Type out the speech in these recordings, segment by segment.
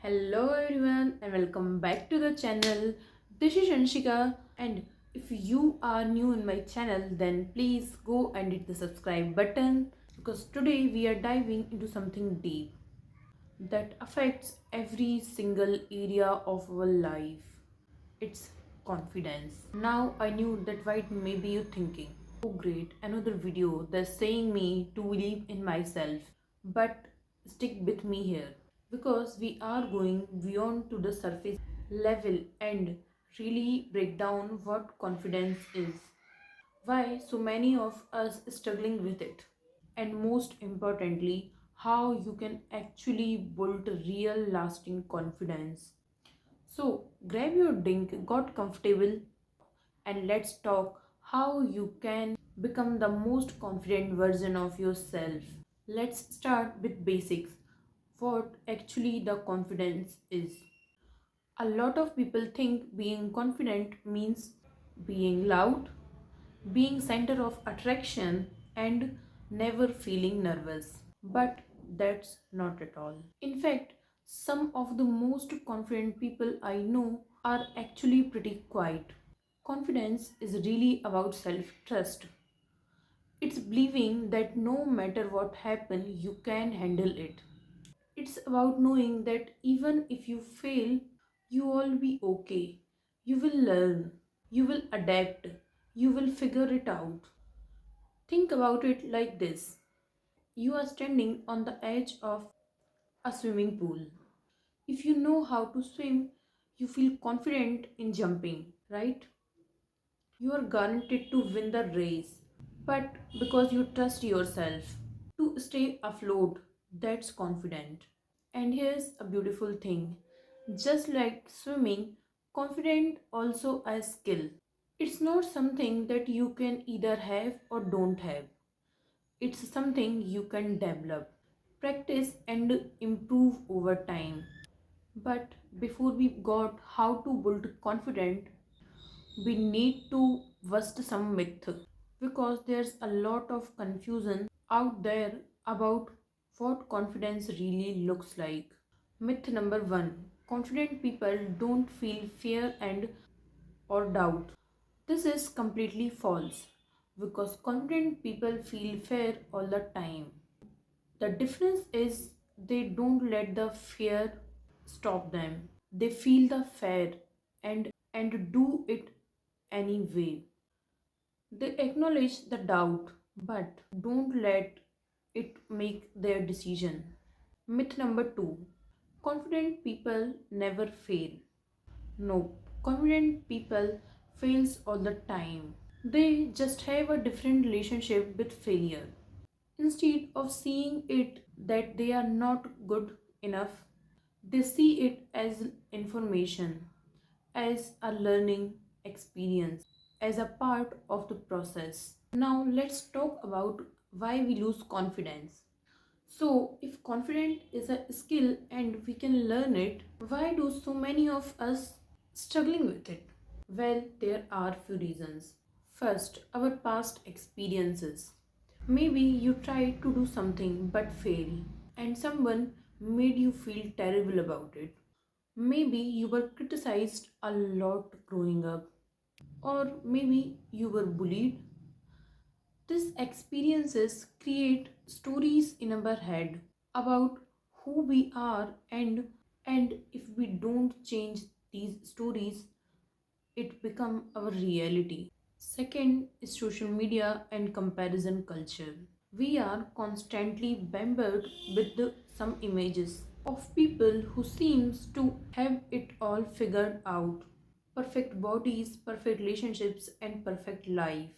Hello everyone and welcome back to the channel. This is Anshika, and if you are new in my channel then please go and hit the subscribe button because today we are diving into something deep that affects every single area of our life. It's confidence. Now I knew that what maybe you thinking. Oh great, another video that's saying me to believe in myself. But stick with me here because we are going beyond to the surface level and really break down what confidence is, why so many of us struggling with it, and most importantly how you can actually build real lasting confidence. So grab your drink, got comfortable, and let's talk how you can become the most confident version of yourself. Let's start with basics. What actually the confidence is. A lot of people think being confident means being loud, being center of attraction, and never feeling nervous. But that's not at all. In fact, some of the most confident people I know are actually pretty quiet. Confidence is really about self trust. It's believing that no matter what happens, you can handle it. It's about knowing that even if you fail, you will be okay. You will learn, you will adapt, you will figure it out. Think about it like this: you are standing on the edge of a swimming pool. If you know how to swim, you feel confident in jumping, right? You are guaranteed to win the race. But because you trust yourself to stay afloat, that's confident. And here's a beautiful thing: just like swimming, confident also a skill. It's not something that you can either have or don't have. It's something you can develop, practice, and improve over time. But before we got how to build confidence, we need to bust some myth because there's a lot of confusion out there about what confidence really looks like. Myth number 1: confident people don't feel fear and or doubt. This is completely false because confident people feel fear all the time. The difference is they don't let the fear stop them. They feel the fear and do it anyway. They acknowledge the doubt but don't let it make their decision. Myth number 2: confident people never fail. No, confident people fails all the time. They just have a different relationship with failure. Instead of seeing it that they are not good enough, they see it as information, as a learning experience, as a part of the process. Now let's talk about why we lose confidence. So, if confidence is a skill and we can learn it, why do so many of us struggling with it? Well, there are few reasons. First, our past experiences. Maybe you tried to do something but failed and someone made you feel terrible about it. Maybe you were criticized a lot growing up, or maybe you were bullied. These experiences create stories in our head about who we are, and if we don't change these stories, it become our reality. Second is social media and comparison culture. We are constantly bombarded with some images of people who seems to have it all figured out. Perfect bodies, perfect relationships, and perfect life.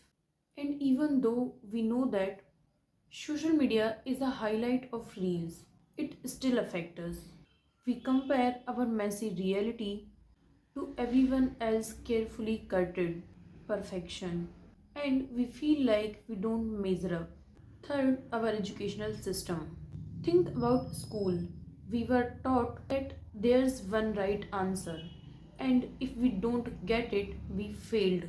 And even though we know that social media is a highlight of reels, it still affects us. We compare our messy reality to everyone else carefully curated perfection, and we feel like we don't measure up. Third, our educational system. Think about school. We were taught that there's one right answer, and if we don't get it, we failed.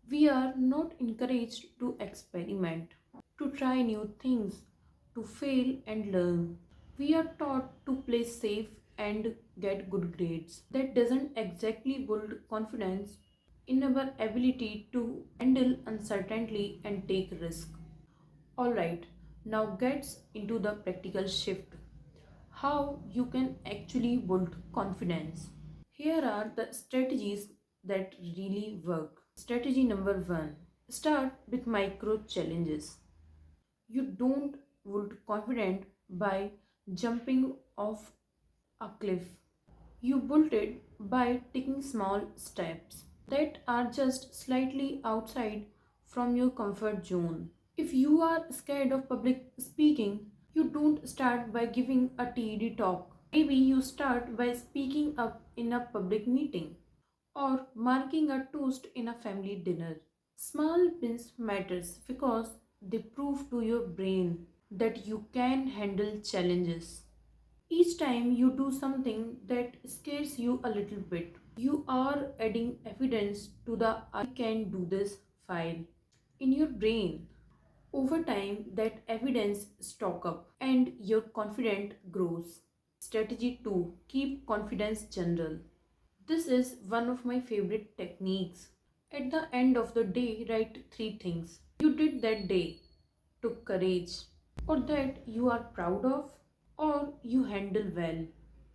We are not encouraged to experiment, to try new things, to fail and learn. We are taught to play safe and get good grades. That doesn't exactly build confidence in our ability to handle uncertainty and take risk. Alright, now gets into the practical shift. How you can actually build confidence. Here are the strategies that really work. Strategy number 1. Start with micro challenges. You don't build confidence by jumping off a cliff. You build it by taking small steps that are just slightly outside from your comfort zone. If you are scared of public speaking, you don't start by giving a TED talk. Maybe you start by speaking up in a public meeting or marking a toast in a family dinner. Small wins matters because they prove to your brain that you can handle challenges. Each time you do something that scares you a little bit, you are adding evidence to the I can do this file in your brain. Over time, that evidence stock up and your confidence grows. Strategy 2. Keep confidence general. This is one of my favorite techniques. At the end of the day, write 3 things you did that day, took courage, or that you are proud of, or you handle well.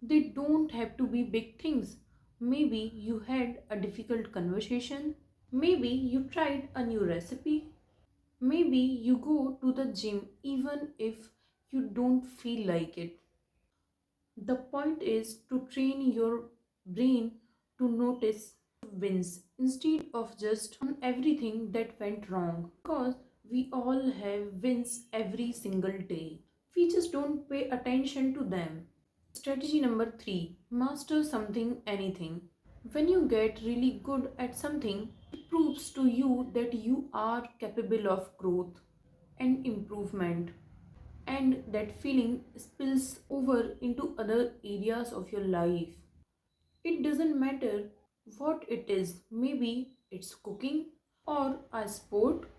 They don't have to be big things. Maybe you had a difficult conversation. Maybe you tried a new recipe. Maybe you go to the gym even if you don't feel like it. The point is to train your brain to notice wins instead of just on everything that went wrong, because we all have wins every single day. We just don't pay attention to them. Strategy number 3. Master something, anything. When you get really good at something, it proves to you that you are capable of growth and improvement, and that feeling spills over into other areas of your life. It doesn't matter what it is. Maybe it's cooking or a sport,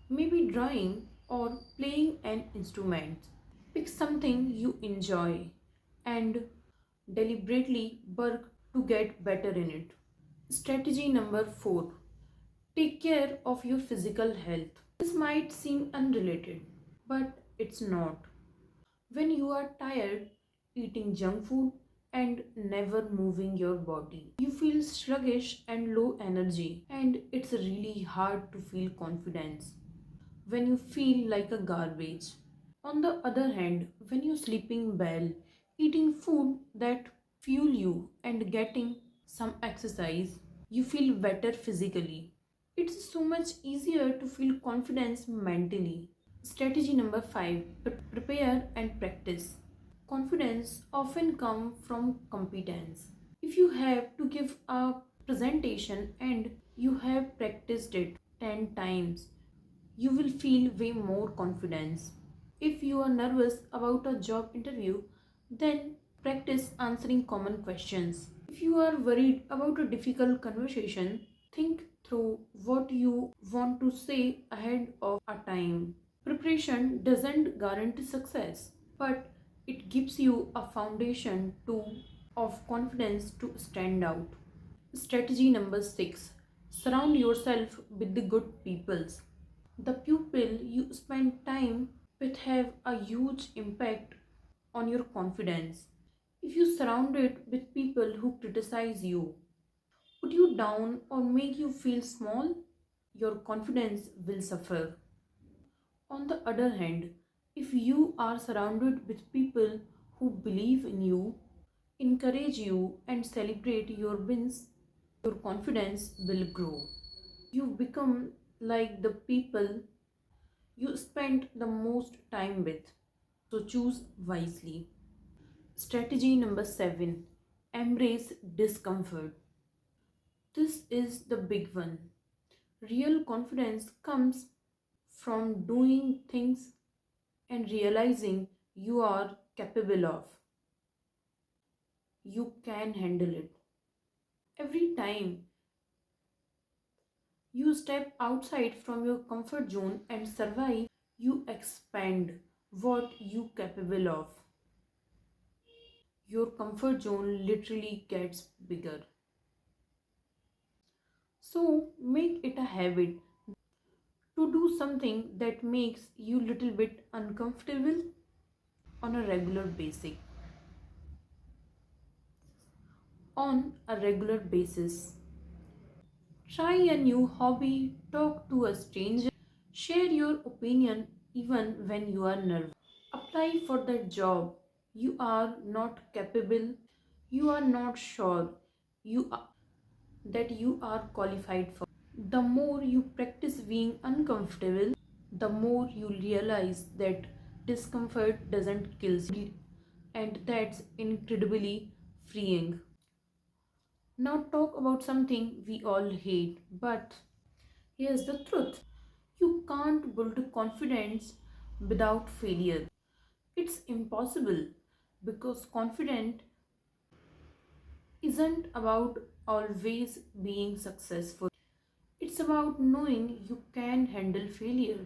maybe drawing or playing an instrument. Pick something you enjoy and deliberately work to get better in it. Strategy number 4. Take care of your physical health. This might seem unrelated, but it's not. When you are tired, eating junk food, and never moving your body, you feel sluggish and low energy, and it's really hard to feel confidence when you feel like a garbage. On the other hand, when you're sleeping well, eating food that fuel you, and getting some exercise, you feel better physically. It's so much easier to feel confidence mentally. Strategy number 5. Prepare and practice. Confidence often comes from competence. If you have to give a presentation and you have practiced it 10 times, you will feel way more confidence. If you are nervous about a job interview, then practice answering common questions. If you are worried about a difficult conversation, think through what you want to say ahead of a time. Preparation doesn't guarantee success, but it gives you a foundation of confidence to stand out. Strategy number 6. Surround yourself with the good peoples. The people you spend time with have a huge impact on your confidence. If you surround it with people who criticize you, put you down, or make you feel small, your confidence will suffer. On the other hand, if you are surrounded with people who believe in you, encourage you, and celebrate your wins, your confidence will grow. You become like the people you spend the most time with. So choose wisely. Strategy number 7. Embrace discomfort. This is the big one. Real confidence comes from doing things and realizing you are capable of. You can handle it. Every time you step outside from your comfort zone and survive, you expand what you capable of. your comfort zone literally gets bigger. So make it a habit to do something that makes you little bit uncomfortable on a regular basis. On a regular basis. Try a new hobby, talk to a stranger, share your opinion even when you are nervous. Apply for that job you are not capable, you are not sure you are, that you are qualified for. The more you practice being uncomfortable, the more you realize that discomfort doesn't kill you, and that's incredibly freeing. Now, talk about something we all hate, but here's the truth: you can't build confidence without failure. It's impossible because confidence isn't about always being successful. It's about knowing you can handle failure.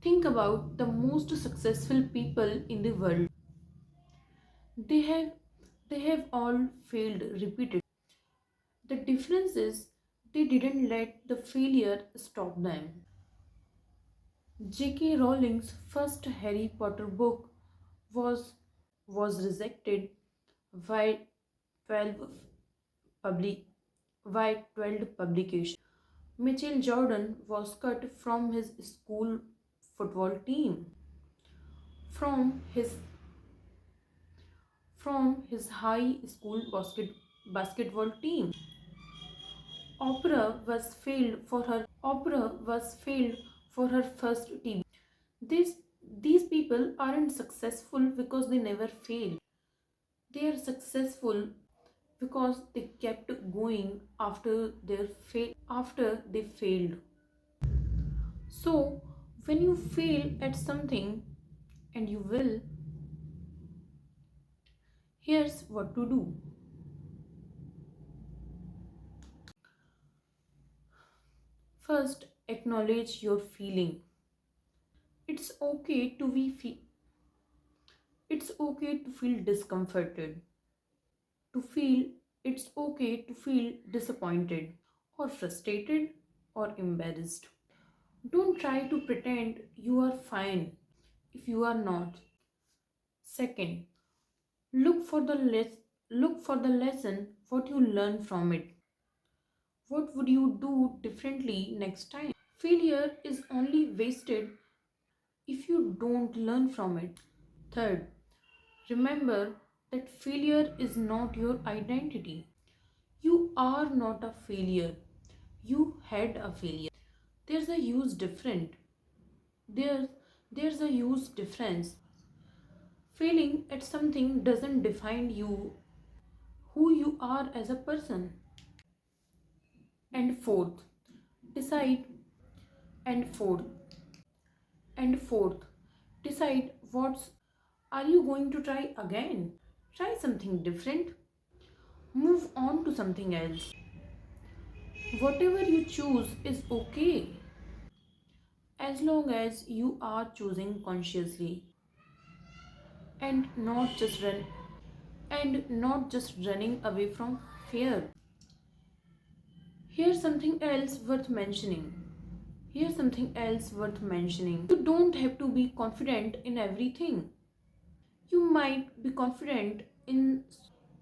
Think about the most successful people in the world. They have they have all failed repeatedly. The difference is they didn't let the failure stop them. J.K. Rowling's first Harry Potter book was was rejected by 12 public by 12 publications. Michael Jordan was cut from his school football team, from his high school basketball team. Oprah was failed for her first TV. These these people aren't successful because they never fail. They are successful because they kept going after they failed. So when you fail at something, and you will, here's what to do. First, acknowledge your feeling. It's okay to be it's okay to feel discomforted. To feel It's okay to feel disappointed or frustrated or embarrassed. Don't try to pretend you are fine if you are not. Second, look for the lesson, what you learn from it. What would you do differently next time? Failure is only wasted if you don't learn from it. Third, remember that failure is not your identity. You are not a failure. You had a failure. There's a huge difference. There, there's a huge difference. Failing at something doesn't define who you are as a person. And fourth, decide and fourth and fourth, decide what's are you going to try again? Try something different. Move on to something else. Whatever you choose is okay as long as you are choosing consciously and not just running away from fear. Here's something else worth mentioning. Here's something else worth mentioning. You don't have to be confident in everything. You might be confident in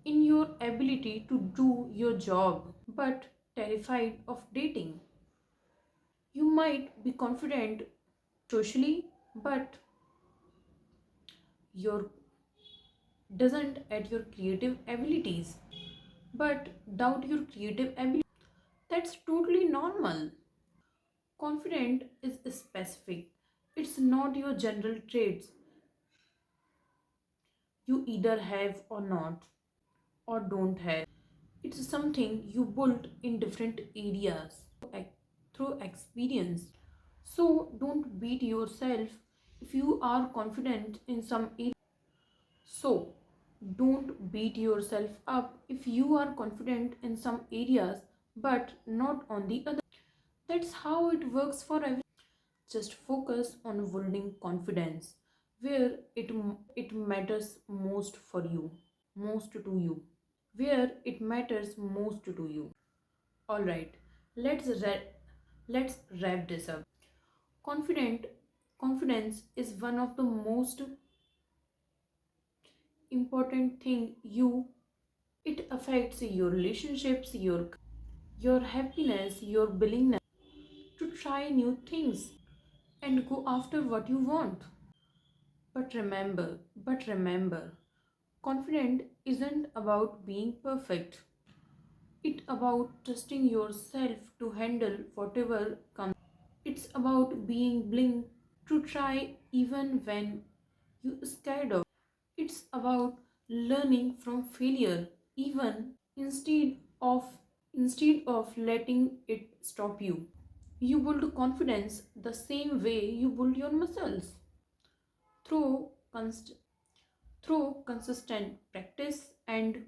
your ability to do your job, but terrified of dating. You might be confident socially, but your doesn't at your creative abilities, but doubt your creative ability. That's totally normal. Confident is specific. It's not your general traits you either have or not or don't have. It's something you built in different areas through experience. So don't beat yourself if you are confident in some area. So don't beat yourself up if you are confident in some areas but not on the other. That's how it works for everyone. Just focus on building confidence, where it matters most for you, most to you, where it matters most to you. All right, let's let's wrap this up. Confident Confidence is one of the most important thing you. It affects your relationships, your happiness, your willingness to try new things and go after what you want. But remember, confident isn't about being perfect. It's about trusting yourself to handle whatever comes. It's about being willing to try even when you're scared of. It's about learning from failure even of instead of letting it stop you. You build confidence the same way you build your muscles through consistent practice and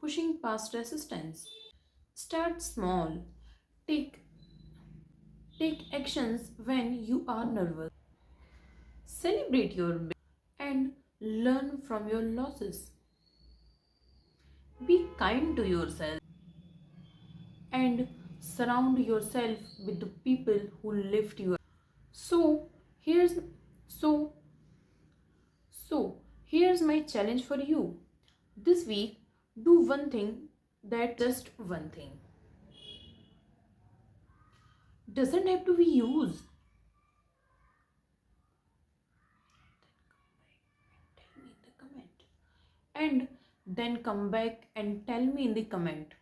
pushing past resistance. Start small. Take take actions when you are nervous. Celebrate your wins and learn from your losses. Be kind to yourself and surround yourself with the people who lift you up. So here's so so here's my challenge for you. This week, do one thing, that just one thing. Doesn't have to be used. Tell me in the comment. And then come back and tell me in the comment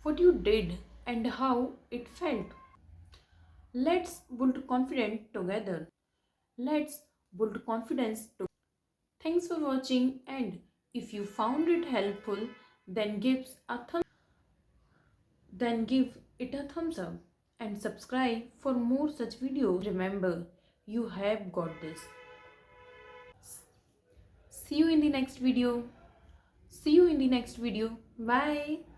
what you did and how it felt. Let's build confidence together. Let's build confidence together. Thanks for watching, and if you found it helpful, then give it a thumbs up and subscribe for more such videos. Remember, you have got this. See you in the next video. See you in the next video. Bye.